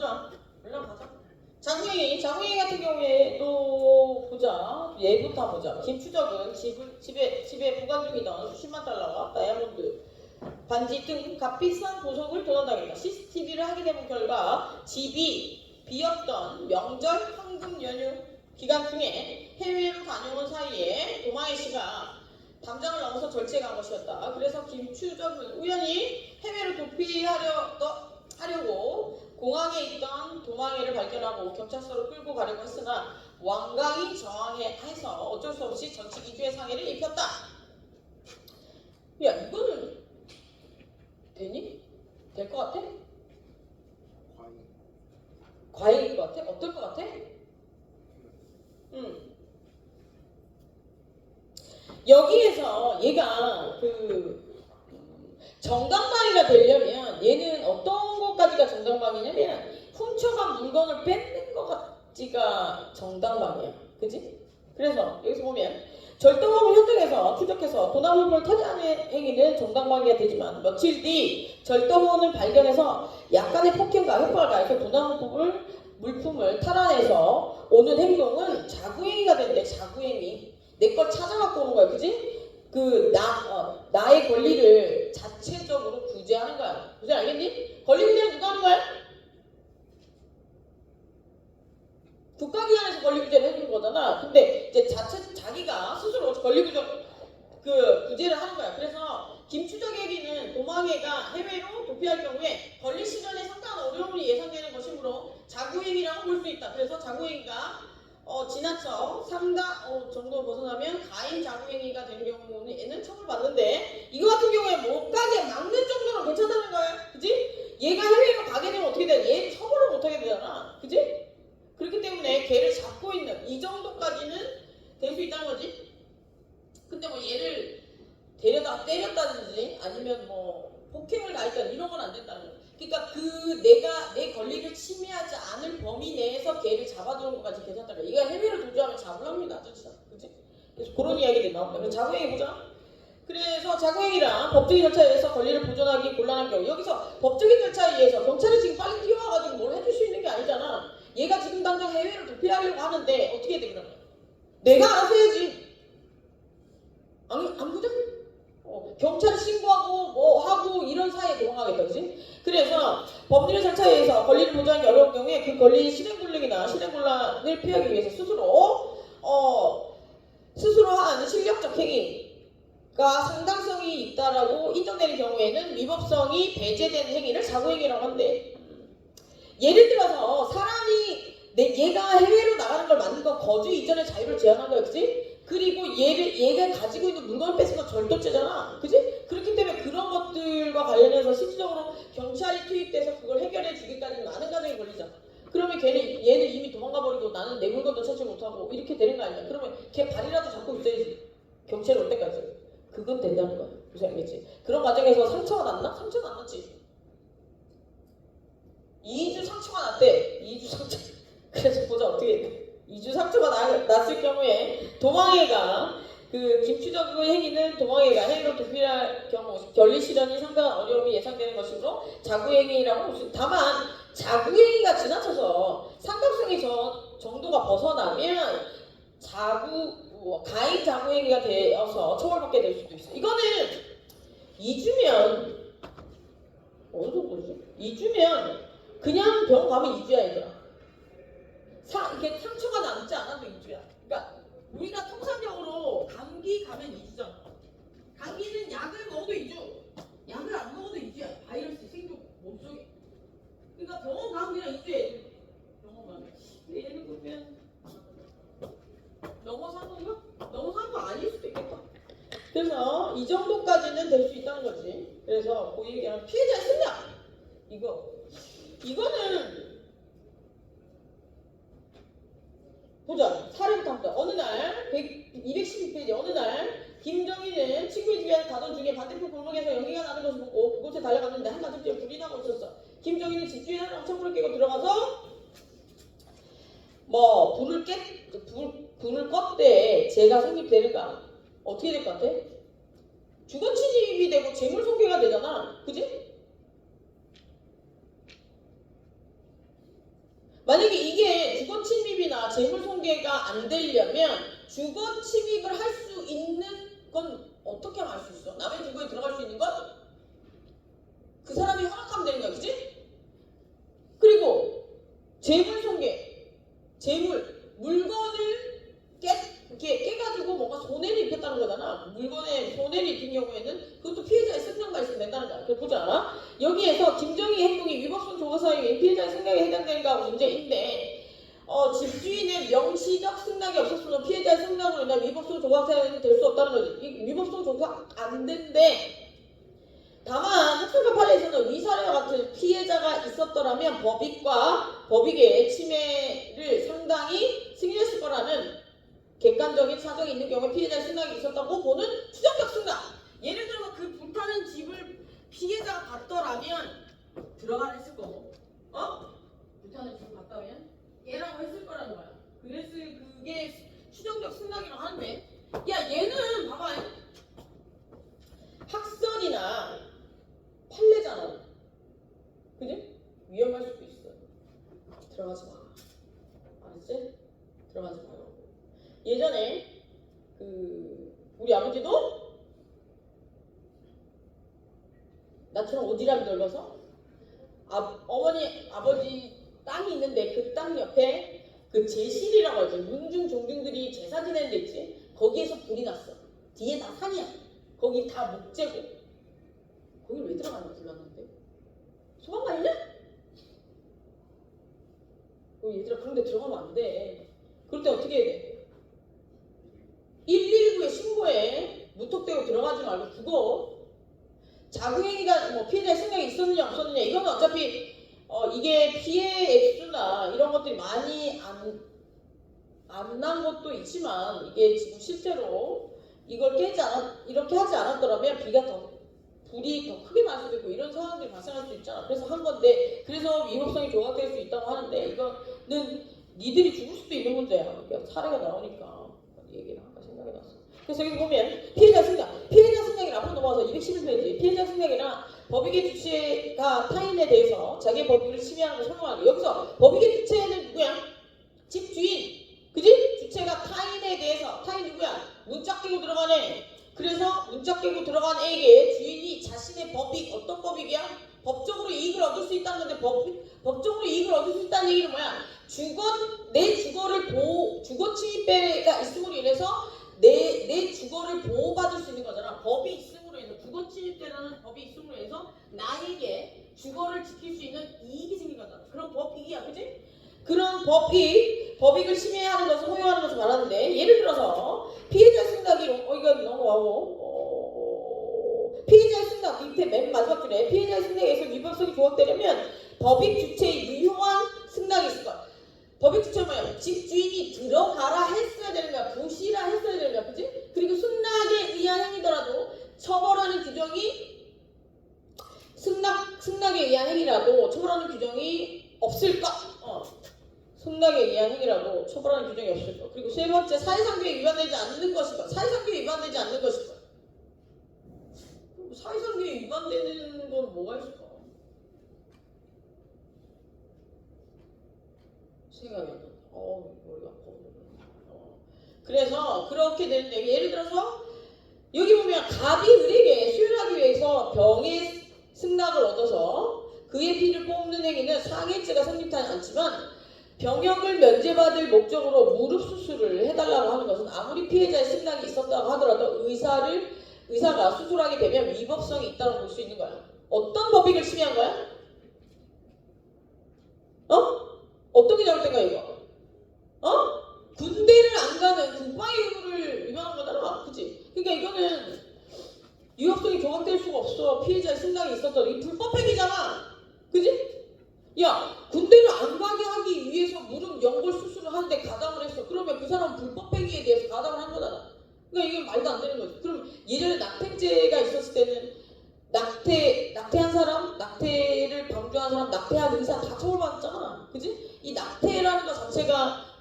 보자. 올라가자. 자구행위 같은 경우에 또 보자. 얘부터 보자. 김추적은 집에 보관 중이던 수십만 달러와 다이아몬드, 반지 등 값비싼 보석을 도난당했다. CCTV를 확인해본 결과 집이 비었던 명절 황금 연휴 기간 중에 해외로 다녀온 사이에 도마에 씨가 담장을 넘어서 절치해 간 것이었다. 그래서 김추적은 우연히 해외로 도피하려고 공항에 있던 도망해를 발견하고 경찰서로 끌고 가려고 했으나 완강히 저항해서 어쩔 수 없이 전치 2주의 상해를 입혔다. 야, 이거는 되니? 될 것 같아? 과잉일 것 같아? 어떨 것 같아? 여기에서 얘가 정당방위가 되려면 얘는 어떤 것까지가 정당방위냐면 훔쳐간 물건을 뺏는 것까지가 정당방위야. 그지? 그래서 여기서 보면 절도범을 현장에서 추적해서 도난물품을 터지하는 행위는 정당방위가 되지만 며칠 뒤 절도범을 발견해서 약간의 폭행과 협박을 가해서 물품을 탈환해서 오는 행동은 자구행위가 되는데 자구행위 내 걸 찾아갖고 오는 거야. 그지? 나의 권리를 자체적으로 구제하는 거야. 무슨 알겠니? 권리 구제는 누가 하는 거야? 국가기관에서 권리 구제를 해주는 거잖아. 근데 이제 자기가 스스로 권리 구제를 하는 거야. 그래서 김추적에게는 도망해가 해외로 도피할 경우에 권리 실현에 상당한 어려움이 예상되는 것이므로 자구행위라고 볼 수 있다. 그래서 자구행위가 지나쳐 3가 정도 벗어나면 가임 자구행위가 되는 경우에는 처벌받는데 이거 같은 경우에 뭐까지 막는 정도로 괜찮다는 거야. 그지? 얘가 해외로 가게 되면 어떻게 돼? 얘 처벌을 못하게 되잖아. 그지? 그렇기 때문에 걔를 잡고 있는 이 정도까지는 될 수 있다는 거지. 근데 뭐 얘를 때렸다든지 아니면 뭐 폭행을 가했다든지 이런 건 안 된다는 거야. 그러니까 내가 내 권리를 침해하지 않을 범위 내에서 걔를 잡아두는 것까지 괜찮다. 얘가 해외로 도주하면 잡으려면 낮아지잖아. 그치? 그래서 그런 이야기들이 나옵니다. 그래서 자구행위 보자. 그래서 자구행위란 법적인 절차에 의해서 권리를 보존하기 곤란한 경우 여기서 법적인 절차에 의해서 경찰이 지금 빨리 뛰어와가지고 뭘 해줄 수 있는 게 아니잖아. 얘가 지금 당장 해외로 도피하려고 하는데 어떻게 해야 돼 그러면? 내가 알아서 해야지. 안 보자? 경찰에 신고하고 뭐 하고 이런 사이에 도망가겠다. 그지? 그래서 법률의 절차에 의해서 권리를 보장하기 어려운 경우에 그 권리 실행불능이나 실행곤란을 피하기 위해서 스스로 한 실력적 행위가 상당성이 있다라고 인정되는 경우에는 위법성이 배제되는 행위를 자구행위라고 한대. 예를 들어서 사람이 얘가 해외로 나가는 걸 막는 건 거주 이전의 자유를 제한한 거야. 그지? 그리고 얘가 가지고 있는 물건을 뺏은 건 절도죄잖아. 그지? 그렇기 때문에 그런 것들과 관련해서 실질적으로 경찰이 투입돼서 그걸 해결해 주기까지 많은 과정이 걸리잖아. 그러면 얘는 이미 도망가 버리고 나는 내 물건도 찾지 못하고 이렇게 되는 거 아니야. 그러면 걔 발이라도 잡고 있어야지. 경찰이 올 때까지. 그건 된다는 거야. 무슨 알겠지? 그런 과정에서 상처가 났나? 상처는 안 났지. 2주 상처가 났대. 2주 상처. 그래서 보자 어떻게 돼. 2주 상처가 났을 경우에 도망해가 김추적의 행위는 도망해가 해외로 도피할 경우 권리 실현이 상당한 어려움이 예상되는 것이므로 자구행위라고 볼 수 있다. 다만 자구행위가 지나쳐서 상당성의 정도가 벗어나면 가임 자구행위가 되어서 처벌받게 될 수도 있어. 이거는 2주면 어느 정도지? 2주면 그냥 병원 가면 2주야 얘들아. 이게 상처가 남지 않아도 2주야. 그러니까 우리가 통상적으로 감기 가면 2주잖아. 감기는 약을 먹어도 2주. 약을 안 먹어도 2주야. 바이러스 생겨 몸속에. 그러니까 병원 가면 그냥 2주에 병원 가면. 근데 얘는 그러면 넘어서 한 건가? 넘어서 한 거 아닐 수도 있겠다. 그래서 이 정도까지는 될 수 있다는 거지. 그래서 그 얘기하면 피해자의 승낙. 이거는 보자. 사례부터 보자. 어느 날 212페이지 어느 날 김정희는 친구의 집에 가던 중에 반대편 골목에서 연기가 나는 것을 보고 그곳에 달려갔는데 한가득 불이 나고 있었어. 김정희는 집주인 하나랑 창문을 깨고 들어가서 뭐 불을 껐대. 죄가 성립되는가? 어떻게 될 것 같아? 주거 침입이 되고 재물손괴가 되잖아. 그지? 만약에 이게 주거 침입이나 재물 손괴가 안 되려면 주거 침입을 할 수 있는 건 어떻게 하면 알 수 있어? 남의 주거에 들어갈 수 있는 건 그 사람이 허락하면 되는 거야, 그치? 그리고 재물 손괴, 재물, 물건을 깨가지고 뭔가 손해를 입혔다는 거잖아. 물건에 손해를 입힌 경우에는 그것도 피해자의 승낙만 있으면 된다는 거야. 그걸 보지 않아? 여기에서 김정희 행동이 위법성 조사사유인 피해자의 승낙에 해당되는가 문제인데 집주인의 명시적 승낙이 없었으면 피해자의 승낙으로 인한 위법성 조사사유는 될 수 없다는 거지. 이 위법성 조사 안 된대. 다만 학설과 판례에서는 위사례와 같은 피해자가 있었더라면 법익의 침해를 상당히 승인했을 거라는 객관적인 사정이 있는 경우에 피해자의 승낙이 있었다고 보는 추정적 승낙. 예를 들어서 그 불타는 집을 피해자가 갔더라면 들어가라 했을 거고, 불타는 집을 갔다 오면 얘라고 했을 거라는 거야. 그래서 그게 추정적 승낙이라고 하는데, 야 얘는 봐봐, 학설이나 판례잖아. 그지? 위험할 수도 있어. 들어가지 마. 알았지? 들어가지 마요. 예전에 우리 아버지도 나처럼 오지랖이 넓어서 아버지 땅이 있는데 그 땅 옆에 그 제실이라고 하죠. 문중 종중들이 제사 지내는 데 있지. 거기에서 불이 났어. 뒤에 다 산이야. 거기 다 목재고. 거길 왜 들어가는 불났는데? 소방관이냐? 얘들아 그런 데 들어가면 안 돼. 그럴 때 어떻게 해야 돼? 119에 신고해. 무턱대고 들어가지 말고 죽어. 자궁행위가 뭐 피해자의 생각이 있었느냐 없었느냐 이거는 어차피 이게 피해 액수나 이런 것들이 많이 안 난 것도 있지만 이게 지금 실제로 이걸 이렇게 하지 않았더라면 불이 더 크게 날 수도 있고 이런 상황들이 발생할 수 있잖아. 그래서 한 건데, 그래서 위법성이 조각될 수 있다고 하는데 이거는 니들이 죽을 수도 있는 문제야. 그러니까 사례가 나오니까 얘기를 아까 생각이 났어. 그래서 여기 보면 피해자 승낙이랑 앞으로 넘어가서 211페이지 피해자 승낙이랑 법익의 주체가 타인에 대해서 자기의 법익을 침해하는 걸 설명하는 거. 여기서 법익의 주체는 누구야? 집주인, 그지? 주체가 타인에 대해서, 타인 누구야? 문짝 끼고 들어가네. 그래서 문짝 끼고 들어간 애에게 주인이 자신의 법익, 어떤 법익이야? 법적으로 이익을 얻을 수 있다는 건데 법적으로 이익을 얻을 수 있다는 얘기는 뭐야? 내 주거 침입배가 있음으로 인해서 내 주거를 보호받을 수 있는 거잖아. 법이 있음으로 해서 주거 침입배라는 법이 있음으로 해서 나에게 주거를 지킬 수 있는 이익이 생긴 거잖아. 그런 법익이야, 그지? 그런 법익을 침해하는 것을 허용하는 것을 말하는데, 예를 들어서 피해자 승낙이 이건 넘어가고 피해자의 승낙 밑에 맨 마지막 줄에 피해자의 승낙에서 위법성이 조각되려면 법익 주체의 유효한 승낙이 있을 거야. 법익 주체는 뭐야? 집주인이 들어가라 했어야 되는 거야. 부시라 했어야 되는 거야. 그지? 그리고 승낙에 의한 행위더라도 처벌하는 규정이 승낙에 의한 행위라도 처벌하는 규정이 없을까? 승낙에 의한 행위라도 처벌하는 규정이 없을 것. 그리고 세 번째, 사회상규에 위반되지 않는 것일 것. 사회상규에 위반되지 않는 것일 것. 사회상규에 위반되는 건 뭐가 있을까? 생각이 안 난다. 머리가 아파. 그래서 그렇게 되는데, 예를 들어서 여기 보면 갑이 을에게 수혈하기 위해서 병의 승낙을 얻어서 그의 피를 뽑는 행위는 상해죄가 성립하지 않지만 병역을 면제받을 목적으로 무릎 수술을 해달라고 하는 것은 아무리 피해자의 승낙이 있었다고 하더라도 의사가 수술하게 되면 위법성이 있다고 볼 수 있는 거야. 어떤 법익을 침해한 거야? 어떻게 잘못된 거야 이거? 군대를 안 가는 국방의 의무를 위반한 거잖아. 그치? 그러니까 이거는 위법성이 조각될 수가 없어. 피해자의 승낙이 있었던 이 불법행위잖아. 그치? 야, 군대를 안 가게 하기 위해서 무릎 연골 수술을 하는데 가담을 했어. 그러면 그 사람은 불법행위에 대해서 가담을 한 거잖아. 그러니까 이게 말도 안 되는 거지. 그럼 예전에 낙태죄가 있었을 때는 낙태한 사람, 낙태를 방조한 사람, 낙태한 의사 다 처벌받았잖아. 그지? 이 낙태라는 것 자체가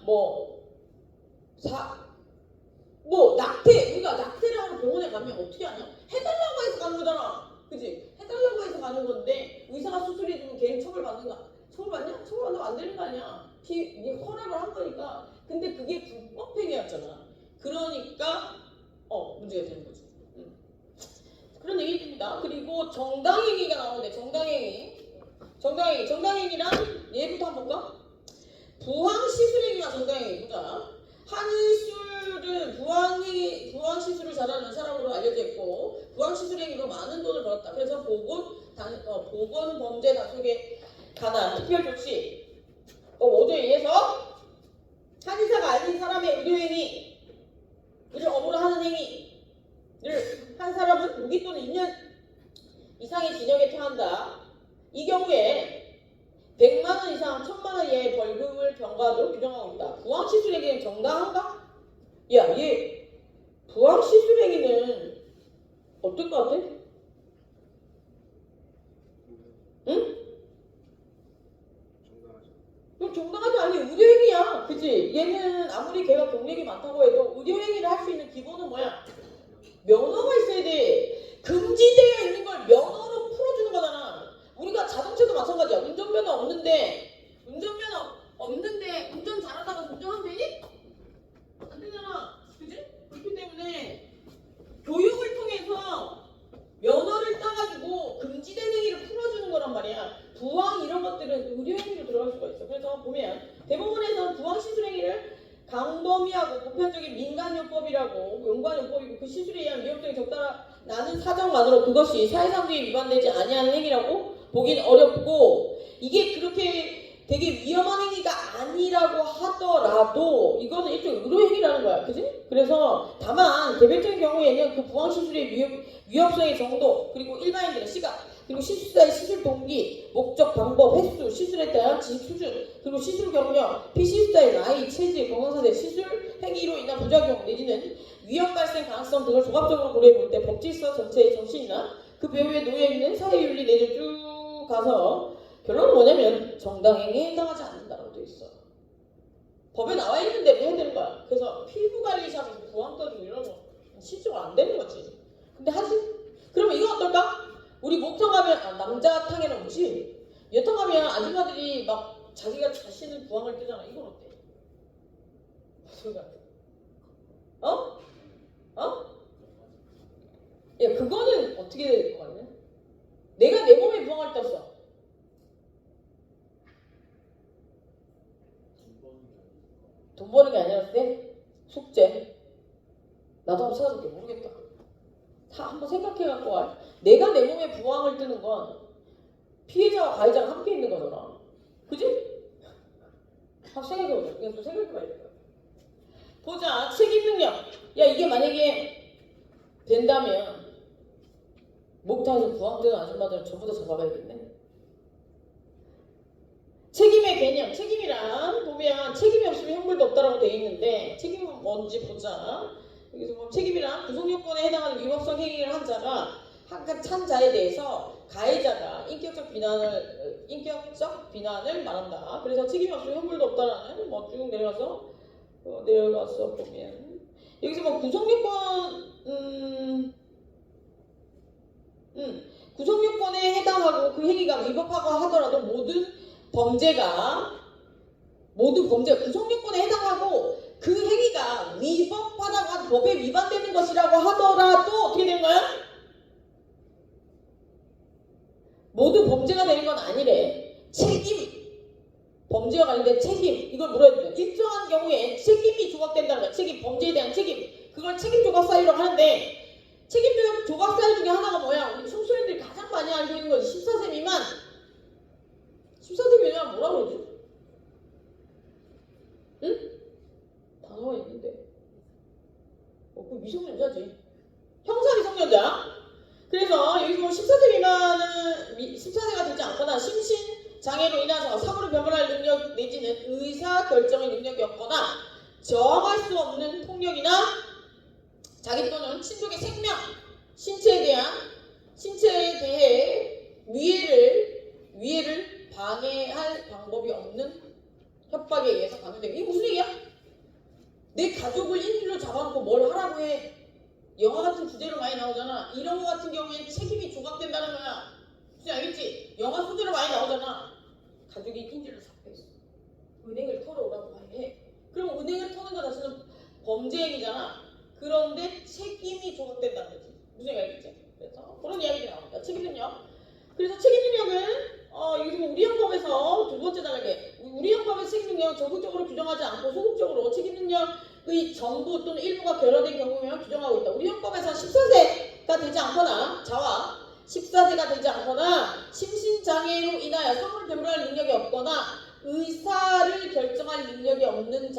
우리가 낙태를 하는 병원에 가면 어떻게 하냐? 해달라고 해서 가는 거잖아. 그지? 해달라고 해서 가는 건데 의사가 수술해주면 걔는 처벌받는다. 처벌받냐? 처벌받으면 안 되는 거 아니야. 이게 허락을 한 거니까. 근데 그게 불법행위였잖아. 그러니까 문제가 되는 거지. 그런 얘기입니다. 그리고 정당행위가 나오는데 정당행위란 얘부터 한번 볼까? 부황시술행위와 정당행위 보자. 한의술은 부황시술을 잘하는 사람으로 알려져 있고 부황시술행위로 많은 돈을 벌었다. 그래서 보건범죄 단속에 관한 특별조치 모두에 의해서 한의사가 아닌 사람의 의료행위를 업무로 하는 행위를 한 사람은 무기 또는 2년 이상의 징역에 처한다. 이 경우에 100만 원 이상 1000만 원 이하의 벌금을 경과하도록 규정하고 있다. 부황시술행위는 정당한가? 야, 얘 부황시술행위는 어떨 것 같아? 응? 그럼 정당하지 않니? 의료행위야. 그치? 얘는 아무리 걔가 경력이 많다고 해도 의료행위를 할 수 있는 기본은 뭐야? 면허가 있어야 돼. 금지되어 있는 걸 면허로 풀어주는 거잖아. 우리가 자동차도 마찬가지야. 운전면허 없는데 운전 잘하다가 운전하면 되니? 안 되잖아. 그지? 그렇기 때문에 교육을 통해서 면허를 따가지고 금지된 행위를 풀어주는 거란 말이야. 부황 이런 것들은 의료행위로 들어갈 수가 있어. 그래서 보면 대법원에서는 부황시술행위를 강범위하고 보편적인 민간요법이라고 용관요법이고 그 시술에 의한 위험성이 적다라는 사정만으로 그것이 사회상주의에 위반되지 아니하는 행위라고 보긴 어렵고 이게 그렇게 되게 위험한 행위가 아니라고 하더라도 이거는 일종의 의료행위라는 거야. 그지? 그래서 다만 개별적인 경우에는 그 부황시술의 위험성의 정도 그리고 일반인들의 시각 그리고 시술사의 시술 동기, 목적, 방법, 횟수, 시술에 대한 지식 수준 그리고 시술 경력, 피시술사의 나이, 체질, 건강상태, 시술 행위로 인한 부작용 내지는 위험 발생 가능성 등을 종합적으로 고려해 볼 때 법질서 전체의 정신이나 그 배후에 놓여있는 사회윤리 내지 쭉 가서 결론은 뭐냐면 정당행위에 해당하지 않는다라고 돼 있어. 법에 나와 있는 대로 해야 되는 거야. 그래서 피부관리샵에서 부항 떠주고 이런 거 실제로 안 되는 거지. 근데 하지? 그러면 이거 어떨까? 우리 목탕 가면 남자탕에는 오지? 여탕 가면 아줌마들이 막 자기가 자신을 부항을 뜨잖아. 이건 어때? 무슨 같아? 야 그거는 어떻게 될 거 같냐? 내가 내 몸에 부항을 떴어. 돈 버는 게 아니라 때 숙제. 나도 한번 찾아볼게. 모르겠다. 다 한번 생각해갖고 와. 내가 내 몸에 부항을 뜨는 건 피해자와 가해자가 함께 있는 거잖아. 그지? 한번 생각해보자. 그냥 좀 생각해봐야 될 거야. 보자. 책임 능력. 야 이게 만약에 된다면 목탕에서 부항 뜨는 아줌마들은 전부 다 잡아가야겠네. 책임의 개념. 책임이란 보면 책임이 없으면 형벌도 없다라고 돼 있는데 책임은 뭔지 보자. 여기서 보면 책임이란 구성요건에 해당하는 위법성 행위를 한 자가 한 자에 대해서 가해자가 인격적 비난을 말한다. 그래서 책임이 없으면 형벌도 없다라는 쭉 내려가서 보면 여기서 뭐 구성요건에 해당하고 그 행위가 위법하고 하더라도 모두 범죄가 구성요건에 해당하고 그 행위가 위법하다고 한 법에 위반되는 것이라고 하더라도 어떻게 되는 거야? 모두 범죄가 되는 건 아니래. 범죄와 관련된 책임 이걸 물어야 돼요. 일정한 경우에 책임이 조각된다는 거야. 범죄에 대한 책임 그걸 책임 조각 사유라고 하는데 책임 조각 사유 중에 하나가 뭐야? 우리 청소년들이 가장 많이 알고 있는 거지. 14세 미만 14세 미만 뭐라 그러지? 응? 단어가 있는데 그 미성년자지. 형사 미성년자. 그래서 여기 보면 14세 미만은 14세가 되지 않거나 심신장애로 인해서 사고를 변별할 능력 내지는 의사결정의 능력이 없거나 저항할 수 없는 폭력이나 자기 또는 친족의 생명, 신체에 대해 위해를 방해할 방법이 없는 협박에 의해서 감염되고. 이게 무슨 얘기야? 내 가족을 인질로 잡아놓고 뭘 하라고 해. 영화 같은 주제로 많이 나오잖아. 이런 거 같은 경우에는 책임이 조각된다는 거야. 무슨 알겠지? 영화 소재로 많이 나오잖아. 가족이 낀 줄로 잡혀있어. 은행을 털어오라고 해. 그럼 은행을 터는 거 자체는 범죄 행위잖아. 그런데 책임이 조각된다는 거지. 무슨 얘기겠지? 그래서 그런 이야기가 나옵니다. 책임 능력. 그래서 책임 능력은 요즘 우리 형법에서 두 번째 단계, 우리 형법의 책임 능력은 적극적으로 규정하지 않고 소극적으로 책임 능력의 전부 또는 일부가 결여된 경우면 규정하고 있다. 우리 형법에서 14세가 되지 않거나 자와 14세가 되지 않거나 심신장애로 인하여 성을 배분할 능력이 없거나 의사를 결정할 능력이 없는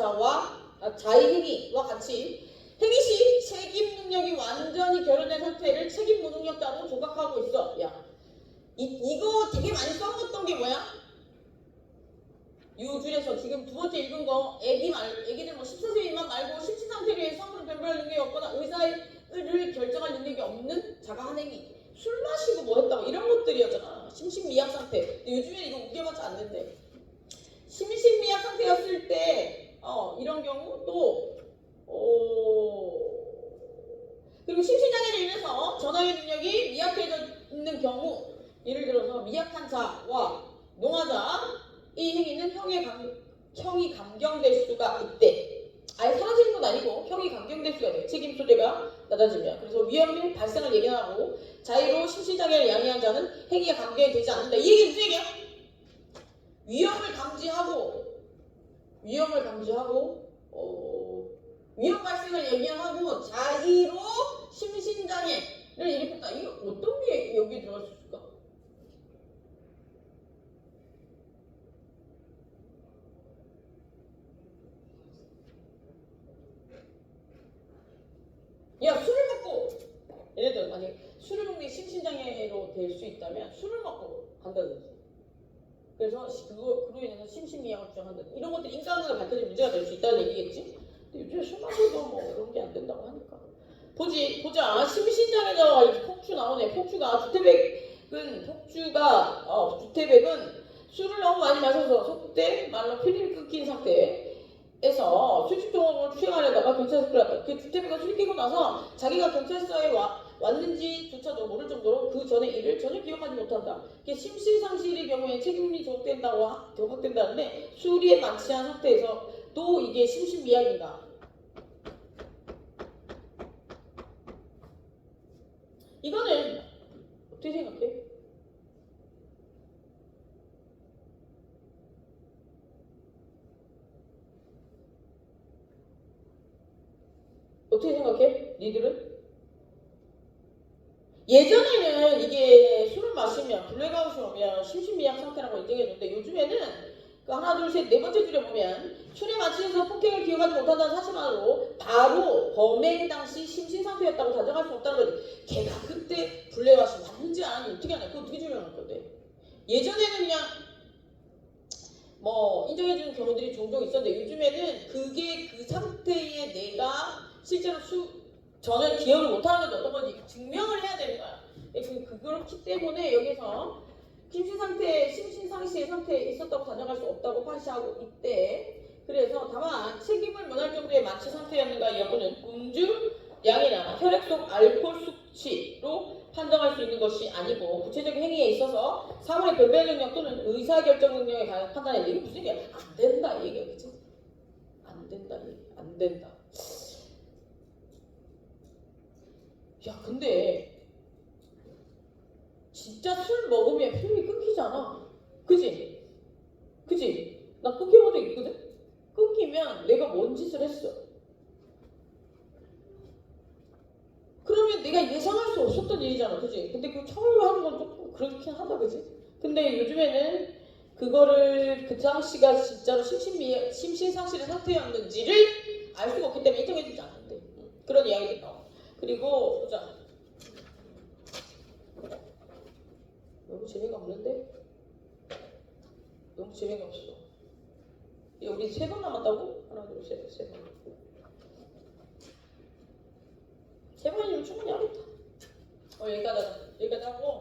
자의 행위와 같이 행위 시 책임 능력이 완전히 결여된 상태를 책임 무능력 따로 조각하고 있어. 야, 이거 되게 많이 써먹었던 게 뭐야? 요 줄에서 지금 두 번째 읽은 거 애기들 뭐 14세 미만 말고 심신 상태로 성을 배분할 능력이 없거나 의사를 결정할 능력이 없는 자가 한 행위. 술 마시고 뭐 했다고 이런 것들이었잖아. 심신미약 상태. 근데 요즘에 이거 우겨봤자 안 된대. 심신미약 상태였을 때 이런 경우 또 그리고 심신장애로 인해서 전화의 능력이 미약해져 있는 경우, 예를 들어서 미약한 자와 농아자 이 행위는 형이 감경될 수가 있대. 아예 사라지는 건 아니고 형이 감경될 수가 있대. 책임 소재가 낮아지면. 그래서 위험의 발생을 예견하고 자의로 심신장애를 양해한 자는 행위가 감경이 되지 않는다. 이 얘기 무슨 얘기야? 위험을 감지하고 위험 발생을 예견하고 자의로 심신장애를 일으켰다. 이게 어떤 게 여기에 들어갈 수 있을까? 야, 술을 먹고 예를 들어 만약에 술을 먹는 게 심신장애로 될 수 있다면 술을 먹고 간다든지 그래서 그로 인해서 심신미약을 주장한다든지 이런 것들이 인과관계가 밝혀진 문제가 될 수 있다는 얘기겠지? 근데 요즘에 술 마셔도 뭐 이런 게 안 된다고 하니까 보자. 심신장애자가 이렇게 폭주 나오네. 주태백은 술을 너무 많이 마셔서 속대 말로 필름이 끊긴 상태에서 수직종업을 추행하려다가 경찰서에 끌었다. 그 주태백은 술이 깨고 나서 자기가 경찰서에 왔는지조차도 모를 정도로 그 전의 일을 전혀 기억하지 못한다. 심신상실의 경우에 책임이 조각된다는데 술이 많지 않은 상태에서 또 이게 심신미약인가? 이거는 어떻게 생각해? 어떻게 생각해? 니들은? 예전에는 이게 술을 마시면 블랙아웃이 오면 심신미약 상태라고 인정해줬는데 요즘에는 그 하나 둘 셋 네 번째 줄에 보면 술에 마시면서 폭행을 기억하지 못한다는 사실만으로 바로 범행 당시 심신 상태였다고 단정할 수 없다는 거지. 걔가 그때 블랙아웃이 왔는지 안 왔는지 어떻게 하냐? 그거 어떻게 증명할 건데? 예전에는 그냥 뭐 인정해주는 경우들이 종종 있었는데 요즘에는 그게 그 상태에 내가 실제로 전혀 기억을 못하는 건지 어떤 건지 증명을 해야 되는 거야. 그렇기 때문에 여기서 심신상실의 상태에 있었다고 단정할 수 없다고 판시하고 있대. 그래서 다만 책임을 면할 정도의 만취 상태였는가 여부는 음주량이나 혈액 속 알코올 수치로 판정할 수 있는 것이 아니고 구체적인 행위에 있어서 사물의 변별 능력 또는 의사결정 능력에 관한 판단인데 이게 무슨 얘기야? 안 된다 이 얘기야. 그치? 안 된다 이 얘기. 안 된다. 야 근데 진짜 술 먹으면 필름이 끊기잖아. 그지? 나 끊겨본 적 있거든? 끊기면 내가 뭔 짓을 했어? 그러면 내가 예상할 수 없었던 일이잖아. 그지? 근데 그 처음으로 하는 건 조금 그렇긴 하다. 그지? 근데 요즘에는 그거를 그 당시가 진짜로 심신상실의 상태였는지를 알 수가 없기 때문에 인정해주지 않는데 그런 이야기들이 나와. 그리고 보자. 너무 재미가 없는데? 너무 재미가 없어. 우리 3번 남았다고? 하나, 둘, 셋, 3번. 3번이면 충분히 하겠다. 여기까지 하고